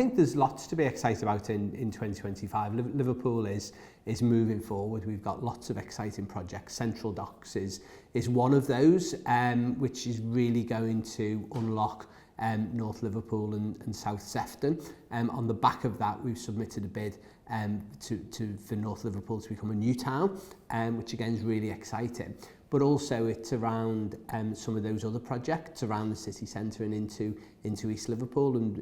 think there's lots to be excited about in 2025. Liverpool is moving forward. We've got lots of exciting projects. Central Docks is one of those, which is really going to unlock North Liverpool and South Sefton. On the back of that, we've submitted a bid for North Liverpool to become a new town, which again is really exciting. But also it's around some of those other projects around the city centre and into East Liverpool, and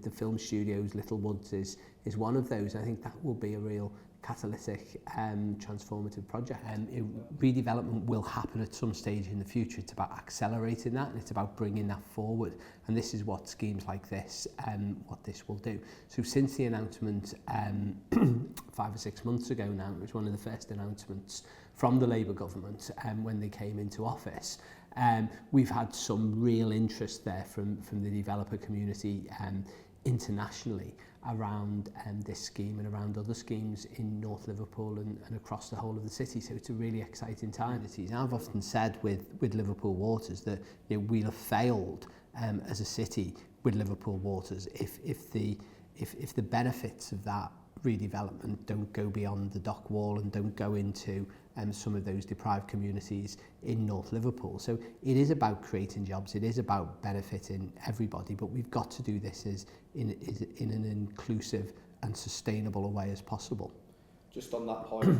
the film studios, Little Woods is one of those. I think that will be a real catalytic transformative project. Redevelopment will happen at some stage in the future. It's about accelerating that, and it's about bringing that forward, and this is what schemes like this what this will do. So since the announcement 5 or 6 months ago now, it was one of the first announcements from the Labour government when they came into office, we've had some real interest there from the developer community internationally around this scheme and around other schemes in North Liverpool and across the whole of the city. So it's a really exciting time. I've often said with Liverpool Waters that we'll have failed as a city with Liverpool Waters if the benefits of that redevelopment don't go beyond the dock wall and don't go into some of those deprived communities in North Liverpool. So it is about creating jobs, it is about benefiting everybody, but we've got to do this in an inclusive and sustainable a way as possible. Just on that point,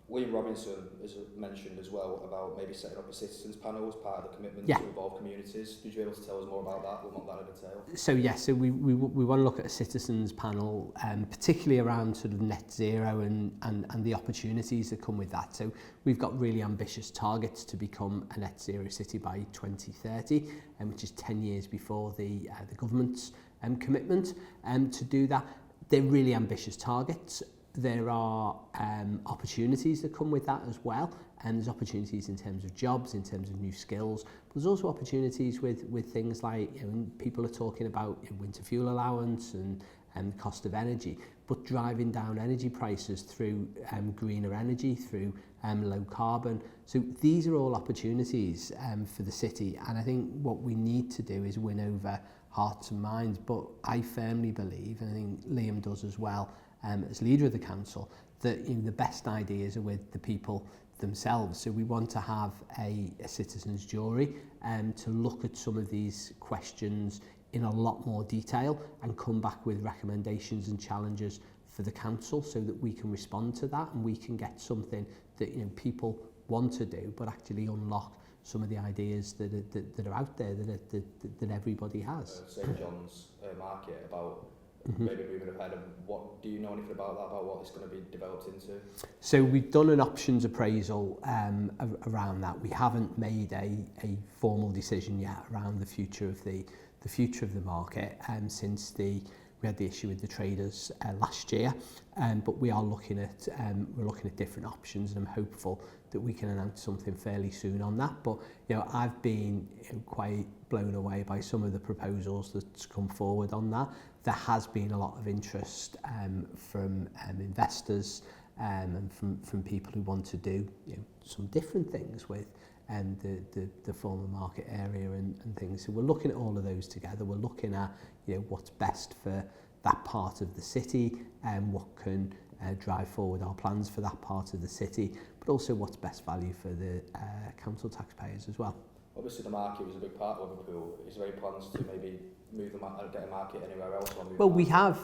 William Robinson has mentioned as well about maybe setting up a citizens panel as part of the commitment to involve communities. Would you be able to tell us more about that and what that would entail? So we want to look at a citizens panel, particularly around sort of net zero and the opportunities that come with that. So we've got really ambitious targets to become a net zero city by 2030, which is 10 years before the government's commitment. To do that, they're really ambitious targets. There are opportunities that come with that as well, and there's opportunities in terms of jobs, in terms of new skills, but there's also opportunities with things like people are talking about winter fuel allowance and cost of energy, but driving down energy prices through greener energy, through low carbon. So these are all opportunities for the city, and I think what we need to do is win over hearts and minds. But I firmly believe, and I think Liam does as well, as leader of the council, that the best ideas are with the people themselves. So we want to have a citizens' jury to look at some of these questions in a lot more detail and come back with recommendations and challenges for the council so that we can respond to that and we can get something that people want to do but actually unlock some of the ideas that are out there that everybody has. St John's Market, about maybe moving ahead, and what do you know anything about that, about what it's going to be developed into? So we've done an options appraisal around that. We haven't made a formal decision yet around the future of the market since we had the issue with the traders last year, but we are looking at different options, and I'm hopeful that we can announce something fairly soon on that. But I've been quite blown away by some of the proposals that's come forward on that. There has been a lot of interest from investors and from people who want to do some different things with the former market area and things. So we're looking at all of those together. We're looking at what's best for that part of the city and what can drive forward our plans for that part of the city, but also what's best value for the council taxpayers as well. Obviously the market was a big part of Liverpool. Is there any plans to maybe move the get a market anywhere else? Well, we have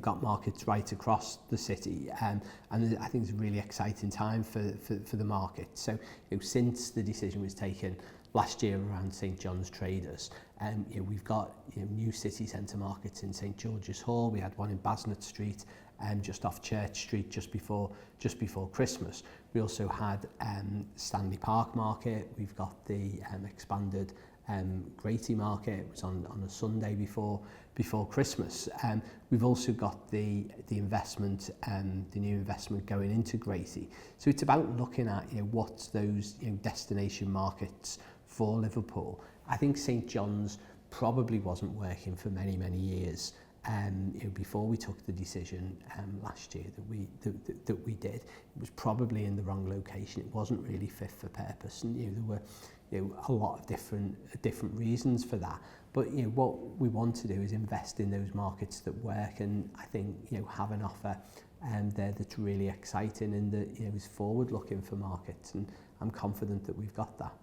got markets right across the city, and I think it's a really exciting time for the market. So since the decision was taken last year around St John's Traders, we've got new city centre markets in St George's Hall. We had one in Basnett Street, just off Church Street, just before Christmas. We also had Stanley Park Market. We've got the expanded Grady Market. It was on a Sunday before Christmas. We've also got the investment, the new investment going into Grady. So it's about looking at what's those destination markets for Liverpool. I think St John's probably wasn't working for many years. Before we took the decision last year that we did, it was probably in the wrong location. It wasn't really fit for purpose, and there were a lot of different reasons for that. But what we want to do is invest in those markets that work, and I think have an offer there that's really exciting and that is forward looking for markets, and I'm confident that we've got that.